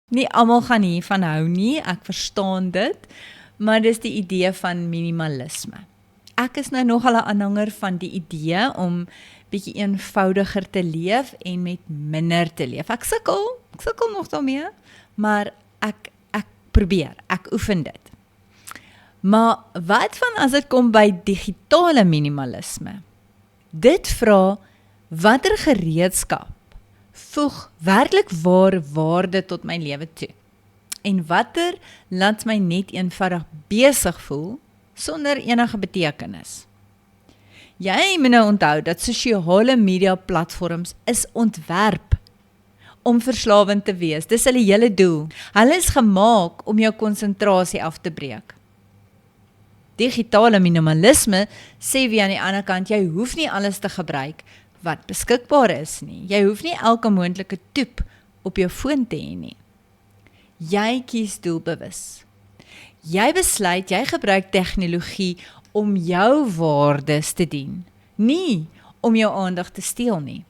Nie almal gaan hiervan hou nie, ek verstaan dit, maar dis die idee van minimalisme. Ek is nou nogal 'n aanhanger van die idee om bietjie eenvoudiger te leef en met minder te leef. Ek sukkel nog daarmee, maar ek probeer, ek oefen dit. Maar wat van as dit kom by digitale minimalisme? Dit vra watter gereedskap voeg werklik waarde tot my lewe toe? En watter laat my net eenvoudig besig voel sonder enige betekenis? Jy moet nou onthou dat sosiale media platforms is ontwerp om verslawend te wees. Dis hulle hele doel. Hulle is gemaak om jou konsentrasie af te breek. Digitale minimalisme sê wie aan die ander kant, jy hoef nie alles te gebruik wat beskikbaar is nie. Jy hoef nie elke moontlike toep op jou foon te hê nie. Jy kies doelbewus. Jy besluit, jy gebruik tegnologie om jou waardes te dien, nie om jou aandag te steel nie.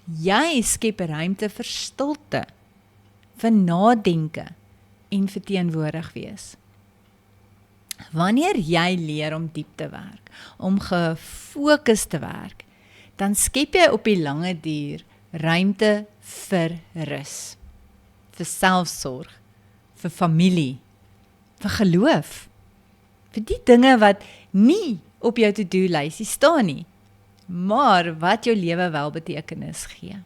Jy skep ruimte vir stilte, vir nadenke en vir teenwoordig wees. Wanneer jy leer om diep te werk, om gefokus te werk, dan skep jy op die lange duur ruimte vir rus, vir selfsorg, vir familie, vir geloof, vir die dinge wat nie op jou to-do lysie staan nie, maar wat jou lewe wel betekenis gee.